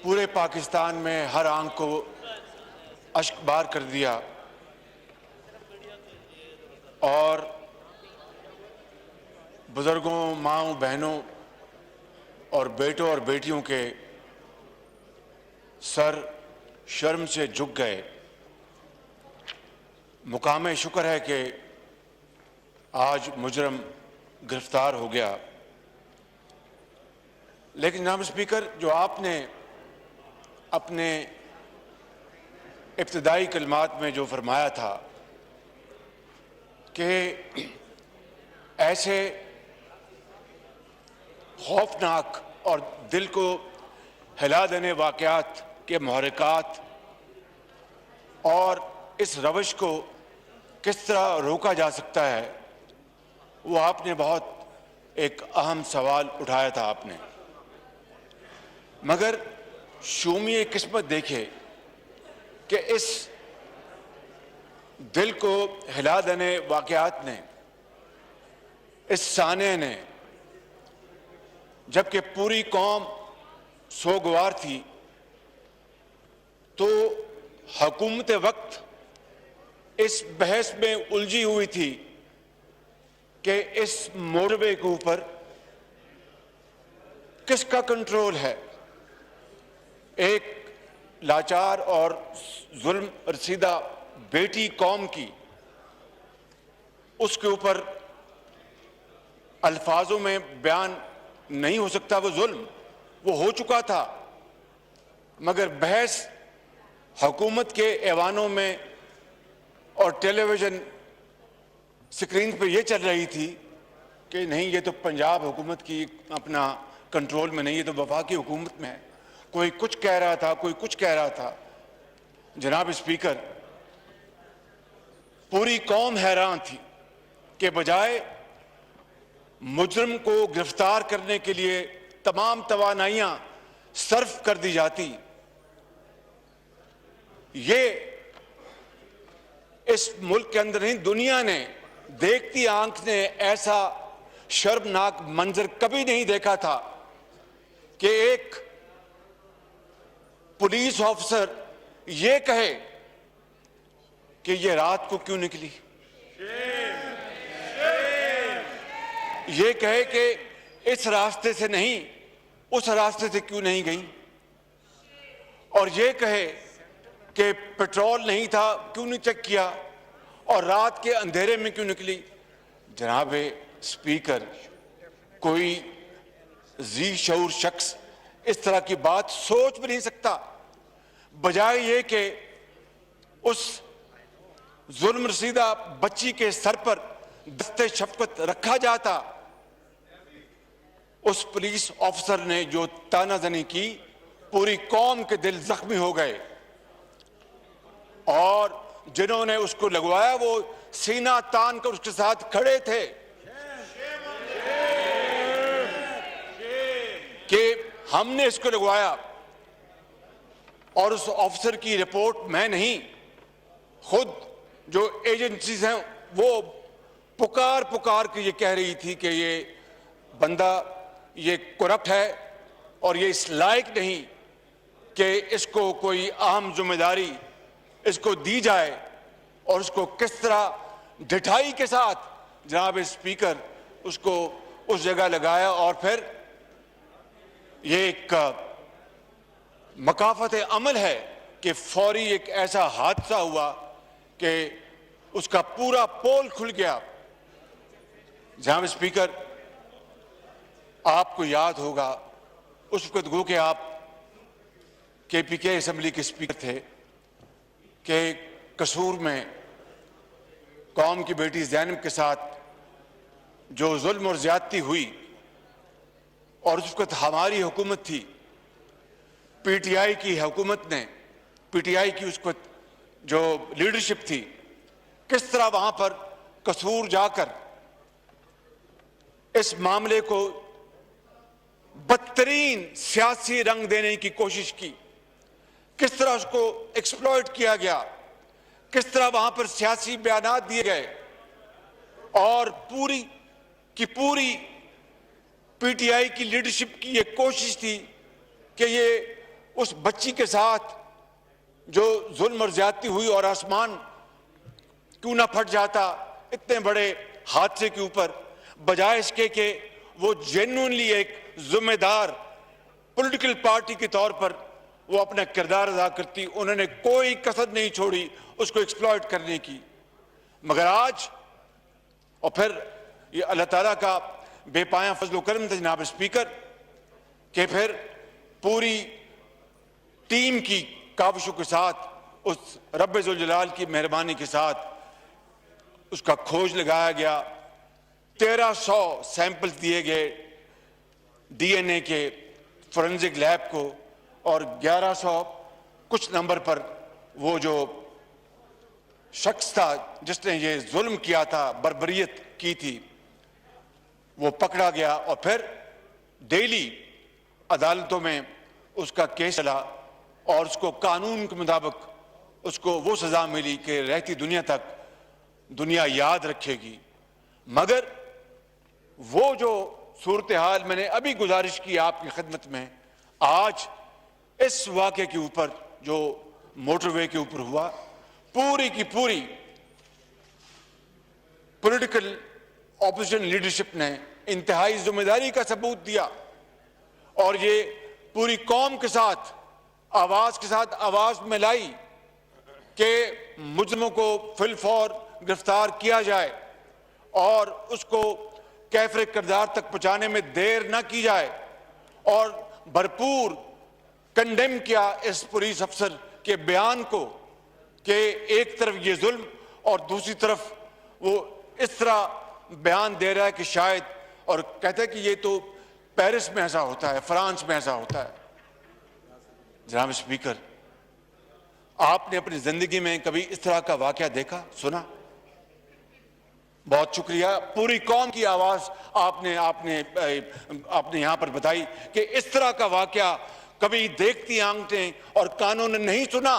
پورے پاکستان میں ہر آنکھ کو اشک بار کر دیا اور بزرگوں، ماؤں، بہنوں اور بیٹوں اور بیٹیوں کے سر شرم سے جھک گئے۔ مقام شکر ہے کہ آج مجرم گرفتار ہو گیا، لیکن جناب اسپیکر، جو آپ نے اپنے ابتدائی کلمات میں جو فرمایا تھا کہ ایسے خوفناک اور دل کو ہلا دینے واقعات کے محرکات اور اس روش کو کس طرح روکا جا سکتا ہے، وہ آپ نے بہت ایک اہم سوال اٹھایا تھا آپ نے۔ مگر شومی قسمت دیکھے کہ اس دل کو ہلا دینے واقعات نے، اس سانحے نے، جبکہ پوری قوم سوگوار تھی، تو حکومت وقت اس بحث میں الجھی ہوئی تھی کہ اس موٹر وے کے اوپر کس کا کنٹرول ہے۔ ایک لاچار اور ظلم رسیدہ بیٹی قوم کی، اس کے اوپر الفاظوں میں بیان نہیں ہو سکتا، وہ ظلم وہ ہو چکا تھا، مگر بحث حکومت کے ایوانوں میں اور ٹیلی ویژن سکرین پہ یہ چل رہی تھی کہ نہیں، یہ تو پنجاب حکومت کی اپنا کنٹرول میں نہیں، یہ تو وفاقی حکومت میں ہے۔ کوئی کچھ کہہ رہا تھا، کوئی کچھ کہہ رہا تھا۔ جناب اسپیکر، پوری قوم حیران تھی کہ بجائے مجرم کو گرفتار کرنے کے لیے تمام توانائیاں صرف کر دی جاتی، یہ اس ملک کے اندر نہیں، دنیا نے، دیکھتی آنکھ نے ایسا شرمناک منظر کبھی نہیں دیکھا تھا کہ ایک پولیس آفیسر یہ کہے کہ یہ رات کو کیوں نکلی، یہ کہے کہ اس راستے سے نہیں، اس راستے سے کیوں نہیں گئی، اور یہ کہے کہ پیٹرول نہیں تھا کیوں نہیں چیک کیا، اور رات کے اندھیرے میں کیوں نکلی۔ جناب اسپیکر، کوئی ذی شعور شخص اس طرح کی بات سوچ بھی نہیں سکتا، بجائے یہ کہ اس ظلم رسیدہ بچی کے سر پر دست شفقت رکھا جاتا۔ اس پولیس آفیسر نے جو تانا زنی کی، پوری قوم کے دل زخمی ہو گئے، اور جنہوں نے اس کو لگوایا وہ سینہ تان کر اس کے ساتھ کھڑے تھے کہ ہم نے اس کو لگوایا، اور اس آفیسر کی رپورٹ میں نہیں، خود جو ایجنسیز ہیں وہ پکار کے یہ کہہ رہی تھی کہ یہ بندہ یہ کرپٹ ہے اور یہ اس لائق نہیں کہ اس کو کوئی اہم ذمہ داری اس کو دی جائے، اور اس کو کس طرح ڈٹھائی کے ساتھ جناب اسپیکر اس کو اس جگہ لگایا، اور پھر یہ ایک مکافت عمل ہے کہ فوری ایک ایسا حادثہ ہوا کہ اس کا پورا پول کھل گیا۔ جناب اسپیکر، آپ کو یاد ہوگا اس وقت گو کہ آپ کے پی کے اسمبلی کے اسپیکر تھے کہ قصور میں قوم کی بیٹی زینب کے ساتھ جو ظلم اور زیادتی ہوئی، اور اس وقت ہماری حکومت تھی، پی ٹی آئی کی حکومت نے، پی ٹی آئی کی اس وقت جو لیڈرشپ تھی، کس طرح وہاں پر قصور جا کر اس معاملے کو بدترین سیاسی رنگ دینے کی کوشش کی، کس طرح اس کو ایکسپلوئٹ کیا گیا، کس طرح وہاں پر سیاسی بیانات دیے گئے، اور پوری کی پوری پی ٹی آئی کی لیڈرشپ کی یہ کوشش تھی کہ یہ اس بچی کے ساتھ جو ظلم اور زیادتی ہوئی اور آسمان کیوں نہ پھٹ جاتا اتنے بڑے حادثے کے اوپر، بجائے اس کے کہ وہ جینوئنلی ایک ذمہ دار پولیٹیکل پارٹی کے طور پر وہ اپنا کردار ادا کرتی، انہوں نے کوئی کسر نہیں چھوڑی اس کو ایکسپلائٹ کرنے کی۔ مگر آج، اور پھر یہ اللہ تعالیٰ کا بے پایاں فضل و کرم تھا جناب اسپیکر، کہ پھر پوری ٹیم کی کاوشوں کے ساتھ، اس رب ذوالجلال کی مہربانی کے ساتھ اس کا کھوج لگایا گیا، 1300 سیمپلز دیے گئے ڈی این اے کے فورنزک لیب کو، اور 1100 کچھ نمبر پر وہ جو شخص تھا جس نے یہ ظلم کیا تھا، بربریت کی تھی، وہ پکڑا گیا، اور پھر ڈیلی عدالتوں میں اس کا کیس چلا، اور اس کو قانون کے مطابق اس کو وہ سزا ملی کہ رہتی دنیا تک دنیا یاد رکھے گی۔ مگر وہ جو صورتحال میں نے ابھی گزارش کی آپ کی خدمت میں، آج اس واقعے کے اوپر جو موٹر وے کے اوپر ہوا، پوری کی پوری پولیٹیکل اپوزیشن لیڈرشپ نے انتہائی ذمہ داری کا ثبوت دیا، اور یہ پوری قوم کے ساتھ آواز ملائی کہ مجرموں کو فی الفور گرفتار کیا جائے، اور اس کو کیفر کردار تک پہنچانے میں دیر نہ کی جائے، اور بھرپور کنڈیم کیا اس پولیس افسر کے بیان کو کہ ایک طرف یہ ظلم اور دوسری طرف وہ اس طرح بیان دے رہا ہے کہ شاید، اور کہتا ہے کہ یہ تو پیرس میں ایسا ہوتا ہے، فرانس میں ایسا ہوتا ہے۔ جناب اسپیکر، آپ نے اپنی زندگی میں کبھی اس طرح کا واقعہ دیکھا، سنا؟ بہت شکریہ، پوری قوم کی آواز آپ نے یہاں پر بتائی کہ اس طرح کا واقعہ کبھی دیکھتی آنکھیں اور کانوں نے نہیں سنا،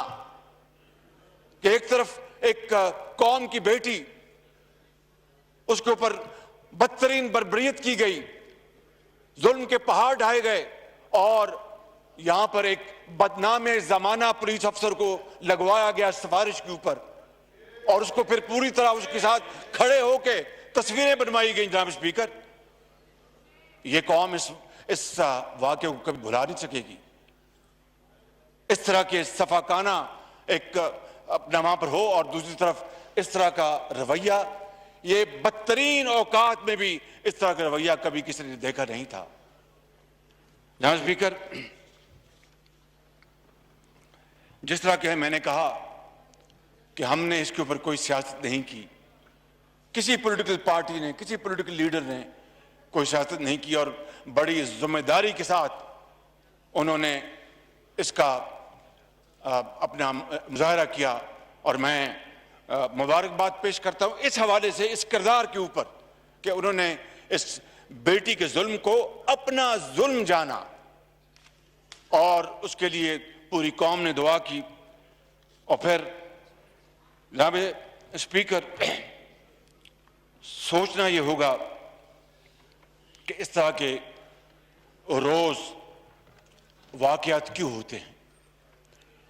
کہ ایک طرف ایک قوم کی بیٹی، اس کے اوپر بدترین بربریت کی گئی، ظلم کے پہاڑ ڈھائے گئے، اور یہاں پر ایک بدنام زمانہ پولیس افسر کو لگوایا گیا سفارش کے اوپر، اور اس کو پھر پوری طرح اس کے ساتھ کھڑے ہو کے تصویریں بنوائی گئیں۔ جناب اسپیکر، یہ قوم اس واقعے کو کبھی بھلا نہیں سکے گی۔ اس طرح کے صفاقانہ ایک اپنا وہاں پر ہو، اور دوسری طرف اس طرح کا رویہ، یہ بدترین اوقات میں بھی اس طرح کا رویہ کبھی کسی نے دیکھا نہیں تھا۔ جناب اسپیکر، جس طرح کہ میں نے کہا کہ ہم نے اس کے اوپر کوئی سیاست نہیں کی، کسی پولیٹیکل پارٹی نے، کسی پولیٹیکل لیڈر نے کوئی سیاست نہیں کی، اور بڑی ذمہ داری کے ساتھ انہوں نے اس کا اپنا مظاہرہ کیا، اور میں مبارکباد پیش کرتا ہوں اس حوالے سے، اس کردار کے اوپر کہ انہوں نے اس بیٹی کے ظلم کو اپنا ظلم جانا، اور اس کے لیے پوری قوم نے دعا کی۔ اور پھر جناب اسپیکر، سوچنا یہ ہوگا کہ اس طرح کے روز واقعات کیوں ہوتے ہیں،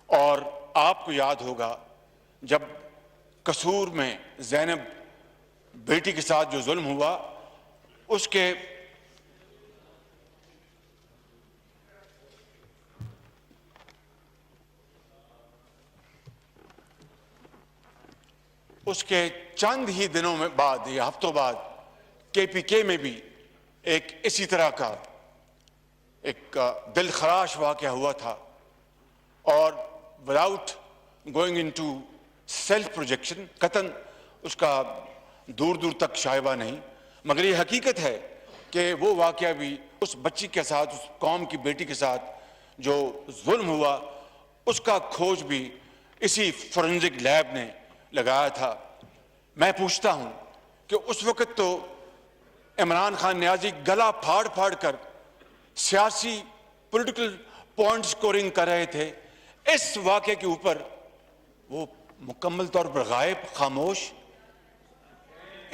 اور آپ کو یاد ہوگا جب قصور میں زینب بیٹی کے ساتھ جو ظلم ہوا، اس کے چند ہی دنوں میں بعد یا ہفتوں بعد کے پی کے میں بھی ایک اسی طرح کا ایک دل خراش واقعہ ہوا تھا، اور without going into self projection, قطعاً اس کا دور دور تک شائبہ نہیں، مگر یہ حقیقت ہے کہ وہ واقعہ بھی اس بچی کے ساتھ، اس قوم کی بیٹی کے ساتھ جو ظلم ہوا، اس کا کھوج بھی اسی فورنزک لیب نے لگایا تھا۔ میں پوچھتا ہوں کہ اس وقت تو عمران خان نیازی گلا پھاڑ پھاڑ کر سیاسی پولیٹیکل پوائنٹ سکورنگ کر رہے تھے، اس واقعے کے اوپر وہ مکمل طور پر غائب، خاموش،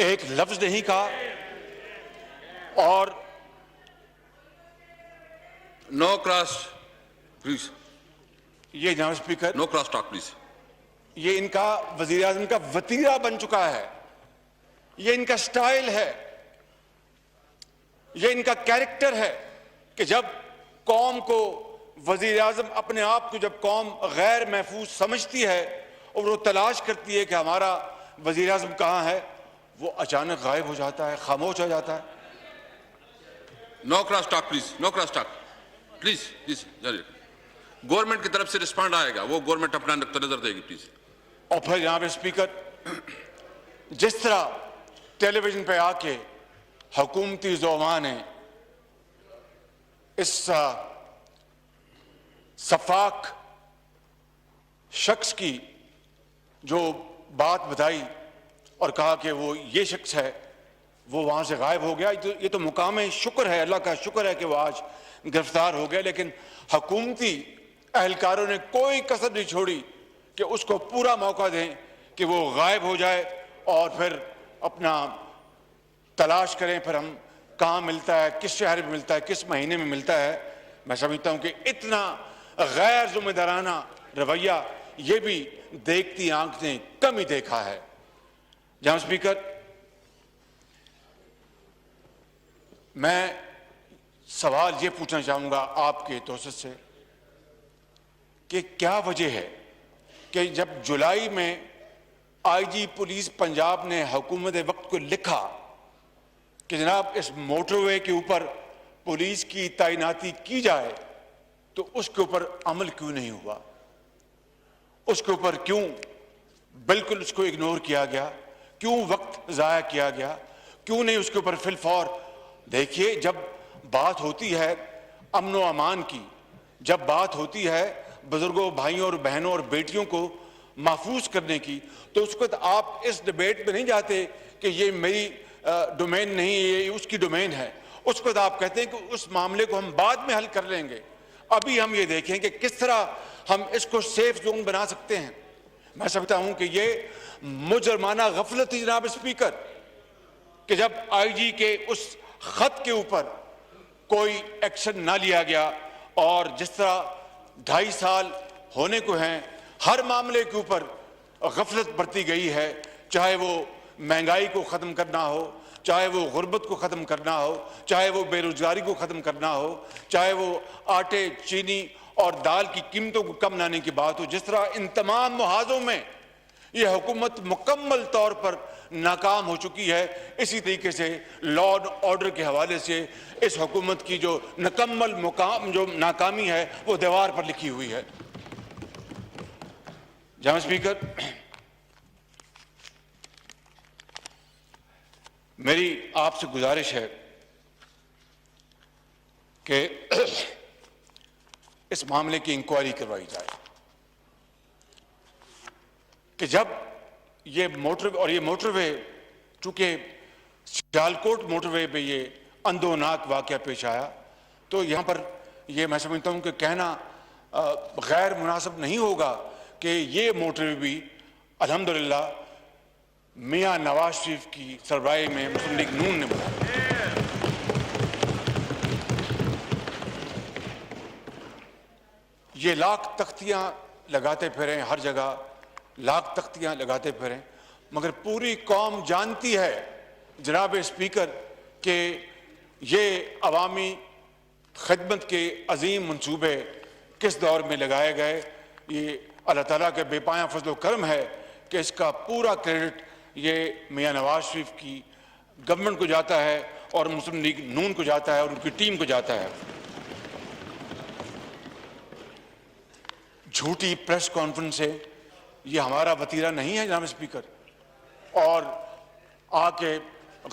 ایک لفظ نہیں کہا، اور No cross, please. یہ جناب speaker No cross talk, please. یہ ان کا وزیر اعظم کا وتیرہ بن چکا ہے, یہ ان کا سٹائل ہے, یہ ان کا کیریکٹر ہے کہ جب قوم کو وزیر اعظم اپنے آپ کو جب قوم غیر محفوظ سمجھتی ہے اور وہ تلاش کرتی ہے کہ ہمارا وزیر اعظم کہاں ہے, وہ اچانک غائب ہو جاتا ہے, خاموش ہو جاتا ہے. No cross talk, please. No cross talk. Please, please. Government کی طرف سے رسپانڈ آئے گا, وہ گورنمنٹ اپنا نقطہ نظر دے گی, پلیز. اور پھر یہاں پہ اسپیکر جس طرح ٹیلی ویژن پہ آ کے حکومتی زعماء نے اس سفاک شخص کی جو بات بتائی اور کہا کہ وہ یہ شخص ہے, وہ وہاں سے غائب ہو گیا. یہ تو مقام شکر ہے, اللہ کا شکر ہے کہ وہ آج گرفتار ہو گیا, لیکن حکومتی اہلکاروں نے کوئی کسر نہیں چھوڑی کہ اس کو پورا موقع دیں کہ وہ غائب ہو جائے اور پھر اپنا تلاش کریں, پھر ہم کہاں ملتا ہے, کس شہر میں ملتا ہے, کس مہینے میں ملتا ہے. میں سمجھتا ہوں کہ اتنا غیر ذمہ دارانہ رویہ یہ بھی دیکھتی آنکھ نے کم ہی دیکھا ہے. جناب اسپیکر, میں سوال یہ پوچھنا چاہوں گا آپ کے توسط سے کہ کیا وجہ ہے کہ جب جولائی میں آئی جی پولیس پنجاب نے حکومت وقت کو لکھا کہ جناب اس موٹر وے کے اوپر پولیس کی تعیناتی کی جائے, تو اس کے اوپر عمل کیوں نہیں ہوا, اس کے اوپر کیوں بالکل اس کو اگنور کیا گیا, کیوں وقت ضائع کیا گیا, کیوں نہیں اس کے اوپر فی الفور. دیکھیے, جب بات ہوتی ہے امن و امان کی, جب بات ہوتی ہے بزرگوں, بھائیوں اور بہنوں اور بیٹیوں کو محفوظ کرنے کی, تو اس وقت آپ اس ڈیبیٹ میں نہیں جاتے کہ یہ میری ڈومین نہیں, یہ اس کی ڈومین ہے. اس وقت آپ کہتے ہیں کہ اس معاملے کو ہم بعد میں حل کر لیں گے, ابھی ہم یہ دیکھیں کہ کس طرح ہم اس کو سیف زون بنا سکتے ہیں. میں سمجھتا ہوں کہ یہ مجرمانہ غفلت تھی جناب اسپیکر کہ جب آئی جی کے اس خط کے اوپر کوئی ایکشن نہ لیا گیا, اور جس طرح 2.5 سال ہونے کو ہیں ہر معاملے کے اوپر غفلت برتی گئی ہے, چاہے وہ مہنگائی کو ختم کرنا ہو, چاہے وہ غربت کو ختم کرنا ہو, چاہے وہ بے روزگاری کو ختم کرنا ہو, چاہے وہ آٹے, چینی اور دال کی قیمتوں کو کم لانے کی بات ہو. جس طرح ان تمام محاذوں میں یہ حکومت مکمل طور پر ناکام ہو چکی ہے, اسی طریقے سے لا اینڈ آرڈر کے حوالے سے اس حکومت کی جو مکمل ناکامی ہے وہ دیوار پر لکھی ہوئی ہے. جناب اسپیکر, میری آپ سے گزارش ہے کہ اس معاملے کی انکوائری کروائی جائے کہ جب یہ موٹر وے چونکہ سیالکوٹ موٹر وے پہ یہ اندوناک واقعہ پیش آیا, تو یہاں پر یہ میں سمجھتا ہوں کہ کہنا غیر مناسب نہیں ہوگا کہ یہ موٹر وے بھی الحمدللہ میاں نواز شریف کی سربراہی میں مسلم لیگ نون نے بنایا. یہ لاکھ تختیاں لگاتے پھریں, ہر جگہ لاکھ تختیاں لگاتے پھریں, مگر پوری قوم جانتی ہے جناب اسپیکر کہ یہ عوامی خدمت کے عظیم منصوبے کس دور میں لگائے گئے. یہ اللہ تعالیٰ کے بے پایاں فضل و کرم ہے کہ اس کا پورا کریڈٹ یہ میاں نواز شریف کی گورنمنٹ کو جاتا ہے اور مسلم لیگ نون کو جاتا ہے اور ان کی ٹیم کو جاتا ہے. جھوٹی پریس کانفرنس سے یہ ہمارا وتیرہ نہیں ہے جناب اسپیکر, اور آ کے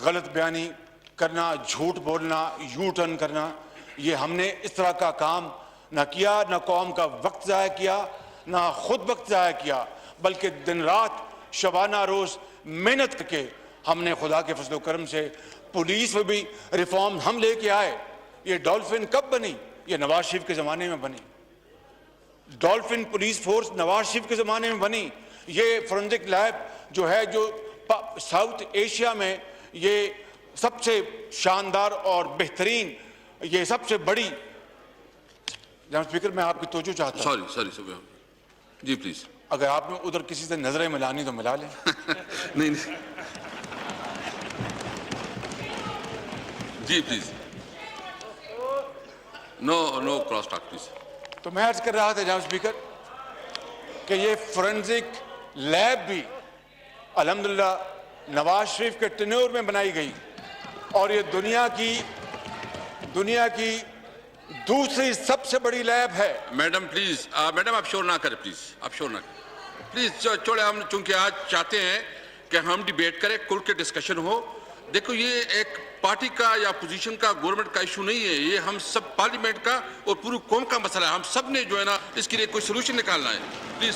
غلط بیانی کرنا, جھوٹ بولنا, یو ٹرن کرنا, یہ ہم نے اس طرح کا کام نہ کیا, نہ قوم کا وقت ضائع کیا, نہ خود وقت ضائع کیا, بلکہ دن رات شبانہ روز محنت کر کے ہم نے خدا کے فضل و کرم سے پولیس میں بھی ریفارم ہم لے کے آئے. یہ ڈولفن کب بنی؟ یہ نواز شریف کے زمانے میں بنی. Dolphin police force Nawaz Sharif کے زمانے میں بنی. یہ فورنزک لیب جو ہے, جو ساؤتھ ایشیا میں یہ سب سے شاندار اور بہترین, یہ سب سے بڑی جناب اسپیکر میں آپ کی توجہ چاہتا ہوں. Sorry ji please. اگر آپ نے ادھر کسی سے نظریں ملانی تو ملا لیں. نہیں جی please. No cross talk please. تو میں عرض کر رہا تھا جناب اسپیکر کہ یہ فورنزک لیب بھی الحمدللہ نواز شریف کے ٹینیور میں بنائی گئی اور یہ دنیا کی دوسری سب سے بڑی لیب ہے. میڈم پلیز، میڈم آپ شور نہ کریں پلیز، آپ شور نہ کریں پلیز. چھوڑے، ہم چونکہ آج چاہتے ہیں کہ ہم ڈیبیٹ کریں، کھل کے ڈسکشن ہو. دیکھو یہ ایک پارٹی کا یا پوزیشن کا گورنمنٹ کا ایشو نہیں ہے، یہ ہم سب پارلیمنٹ کا اور پوری قوم کا مسئلہ ہے. ہم سب نے جو ہے نا اس کے لیے کوئی سلوشن نکالنا ہے. پلیز.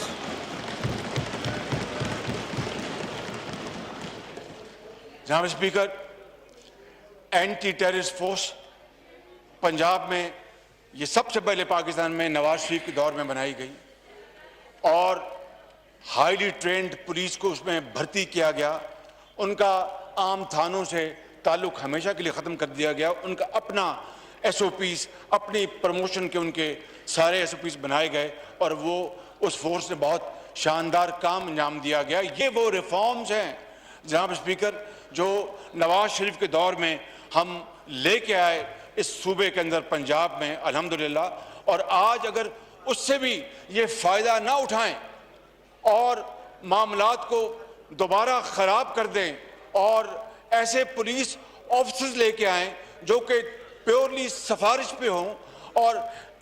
جناب speaker, anti terrorist force Punjab میں یہ سب سے پہلے پاکستان میں نواز شریف کے دور میں بنائی گئی اور ہائیلی ٹرینڈ پولیس کو اس میں بھرتی کیا گیا. ان کا عام تھانوں سے تعلق ہمیشہ کے لیے ختم کر دیا گیا. ان کا اپنا ایس او پیز، اپنی پروموشن کے ان کے سارے ایس او پیز بنائے گئے اور وہ اس فورس نے بہت شاندار کام انجام دیا گیا. یہ وہ ریفارمز ہیں جناب اسپیکر جو نواز شریف کے دور میں ہم لے کے آئے اس صوبے کے اندر پنجاب میں الحمدللہ. اور آج اگر اس سے بھی یہ فائدہ نہ اٹھائیں اور معاملات کو دوبارہ خراب کر دیں اور ایسے پولیس آفیسرز لے کے آئیں جو کہ پیورلی سفارش پہ ہوں اور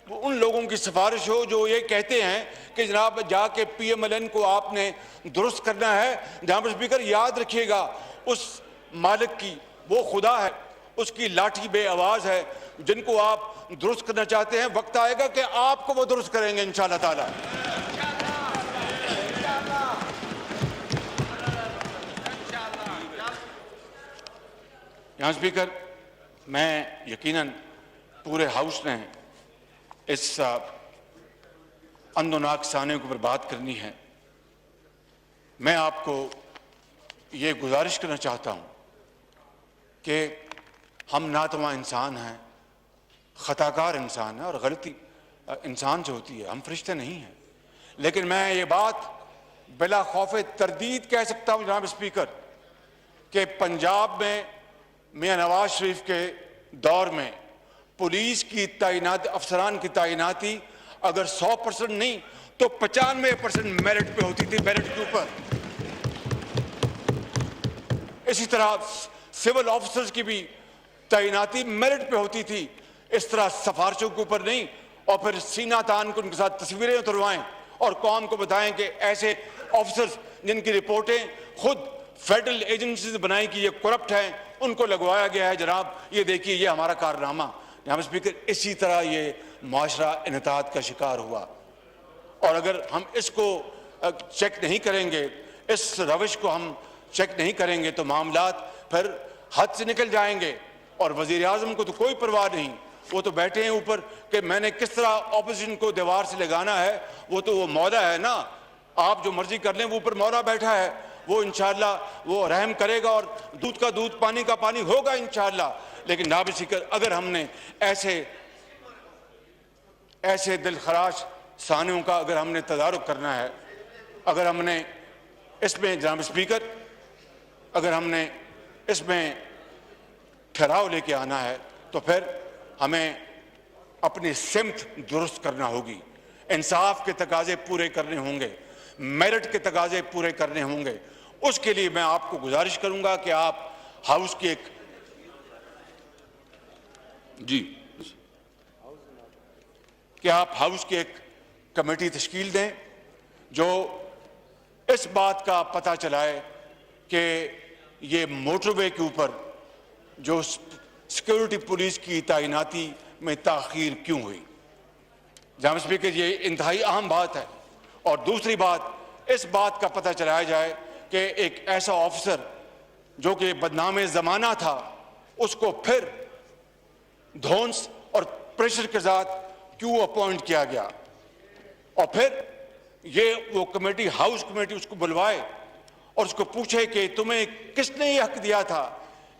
ان لوگوں کی سفارش ہو جو یہ کہتے ہیں کہ جناب جا کے پی ایم ایل این کو آپ نے درست کرنا ہے. جناب اسپیکر یاد رکھیے گا اس مالک کی وہ خدا ہے، اس کی لاٹھی بے آواز ہے. جن کو آپ درست کرنا چاہتے ہیں وقت آئے گا کہ آپ کو وہ درست کریں گے انشاءاللہ تعالی. یہاں اسپیکر میں یقیناً پورے ہاؤس نے اس اندوناک سانے کے اوپر بات کرنی ہے. میں آپ کو یہ گزارش کرنا چاہتا ہوں کہ ہم ناتواں انسان ہیں، خطاکار انسان ہیں اور غلطی انسان سے ہوتی ہے، ہم فرشتے نہیں ہیں. لیکن میں یہ بات بلا خوف تردید کہہ سکتا ہوں جناب اسپیکر کہ پنجاب میں میاں نواز شریف کے دور میں پولیس کی تعینات، افسران کی تعیناتی اگر 100% نہیں تو 95% میرٹ پہ ہوتی تھی، میرٹ کے اوپر. اسی طرح سول آفیسرز کی بھی تعیناتی میرٹ پہ ہوتی تھی، اس طرح سفارشوں کے اوپر نہیں. اور پھر سینہ تان کو ان کے ساتھ تصویریں اتروائیں اور قوم کو بتائیں کہ ایسے آفیسرز جن کی رپورٹیں خود فیڈرل ایجنسیز بنائی کہ یہ کرپٹ ہیں ان کو لگوایا گیا ہے. جناب یہ دیکھیے یہ ہمارا کارنامہ. جناب اسپیکر اسی طرح یہ معاشرہ انحطاط کا شکار ہوا اور اگر ہم اس کو چیک نہیں کریں گے، اس روش کو ہم چیک نہیں کریں گے تو معاملات پھر حد سے نکل جائیں گے. اور وزیر اعظم کو تو کوئی پرواہ نہیں، وہ تو بیٹھے ہیں اوپر کہ میں نے کس طرح اپوزیشن کو دیوار سے لگانا ہے. وہ مولا ہے نا، آپ جو مرضی کر لیں، وہ اوپر مولا بیٹھا ہے، وہ انشاءاللہ وہ رحم کرے گا اور دودھ کا دودھ پانی کا پانی ہوگا انشاءاللہ. لیکن جناب اسپیکر اگر ہم نے ایسے دلخراش سانحوں کا اگر ہم نے تدارک کرنا ہے، اگر ہم نے اس میں جناب اسپیکر اگر ہم نے اس میں ٹھہراؤ لے کے آنا ہے تو پھر ہمیں اپنی سمت درست کرنا ہوگی. انصاف کے تقاضے پورے کرنے ہوں گے، میرٹ کے تقاضے پورے کرنے ہوں گے. اس کے لیے میں آپ کو گزارش کروں گا کہ آپ ہاؤس کی ایک کمیٹی تشکیل دیں جو اس بات کا پتہ چلائے کہ یہ موٹر وے کے اوپر جو سیکیورٹی پولیس کی تعیناتی میں تاخیر کیوں ہوئی. جناب اسپیکر یہ انتہائی اہم بات ہے. اور دوسری بات اس بات کا پتہ چلایا جائے کہ ایک ایسا آفیسر جو کہ بدنام زمانہ تھا اس کو پھر دھونس اور پریشر کے ساتھ کیوں اپوائنٹ کیا گیا. اور پھر یہ وہ کمیٹی ہاؤس کمیٹی اس کو بلوائے اور اس کو پوچھے کہ تمہیں کس نے یہ حق دیا تھا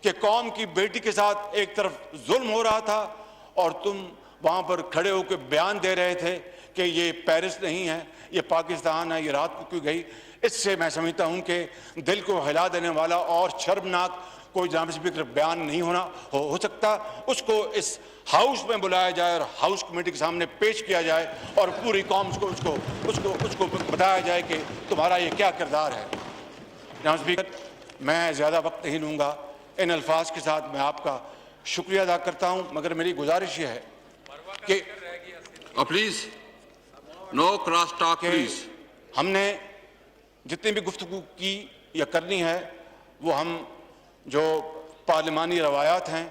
کہ قوم کی بیٹی کے ساتھ ایک طرف ظلم ہو رہا تھا اور تم وہاں پر کھڑے ہو کے بیان دے رہے تھے کہ یہ پیرس نہیں ہے، یہ پاکستان ہے، یہ رات کو کیوں گئی. اس سے میں سمجھتا ہوں کہ دل کو ہلا دینے والا اور شرمناک کوئی جناب اسپیکر بیان نہیں ہو سکتا. اس کو اس ہاؤس میں بلایا جائے اور ہاؤس کمیٹی کے سامنے پیش کیا جائے اور پوری قوم اس کو بتایا جائے کہ تمہارا یہ کیا کردار ہے. جناب اسپیکر، میں زیادہ وقت نہیں لوں گا. ان الفاظ کے ساتھ میں آپ کا شکریہ ادا کرتا ہوں، مگر میری گزارش یہ ہے کہ please no cross talk please. ہم نے جتنی بھی گفتگو کی یا کرنی ہے وہ ہم جو پارلیمانی روایات ہیں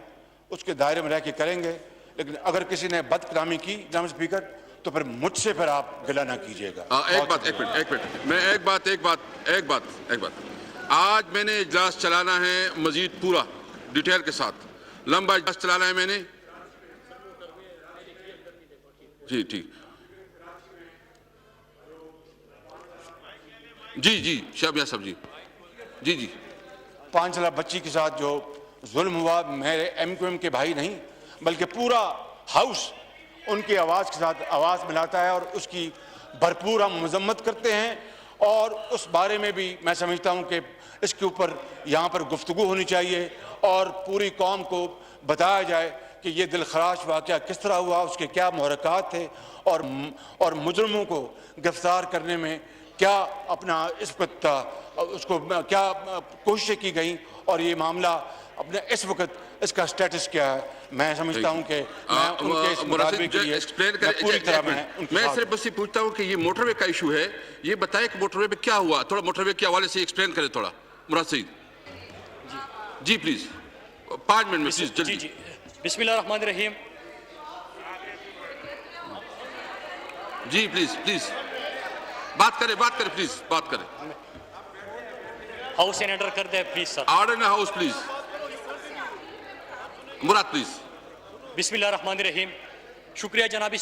اس کے دائرے میں رہ کے کریں گے. لیکن اگر کسی نے بد کلامی کی جناب اسپیکر تو پھر مجھ سے پھر آپ گلہ نہ کیجیے گا. ایک منٹ میں ایک بات آج میں نے اجلاس چلانا ہے مزید پورا ڈیٹیل کے ساتھ. لمبا اجلاس چلانا ہے میں نے. جی ٹھیک. جی شابیہ صاحب جی 5 سالہ بچی کے ساتھ جو ظلم ہوا، میرے ایم کیو ایم کے بھائی نہیں بلکہ پورا ہاؤس ان کی آواز کے ساتھ آواز ملاتا ہے اور اس کی بھرپور ہم مذمت کرتے ہیں. اور اس بارے میں بھی میں سمجھتا ہوں کہ اس کے اوپر یہاں پر گفتگو ہونی چاہیے اور پوری قوم کو بتایا جائے کہ یہ دلخراش واقعہ کس طرح ہوا، اس کے کیا محرکات تھے اور مجرموں کو گرفتار کرنے میں کیا اپنا اس کو کیا کوششیں کی گئیں اور یہ معاملہ اپنے اس وقت اس کا سٹیٹس کیا ہے. میں سمجھتا ہوں کہ میں ان کے اس مطالبے کے لیے پوری طرح میں صرف بس یہ پوچھتا ہوں کہ یہ موٹر وے کا ایشو ہے، یہ بتائیں کہ موٹر وے پہ کیا ہوا، تھوڑا موٹر وے کے حوالے سے ایکسپلین کریں تھوڑا. مراد سعید جی پلیز 5 منٹ میں پلیز جلدی. جی بسم اللہ الرحمن الرحیم. جی پلیز بات کریں پلیز بات کریں. ہاؤس سینیٹر کر دے please sir. Order in house please. Murad please. بسم اللہ الرحمن الرحیم. شکریہ جناب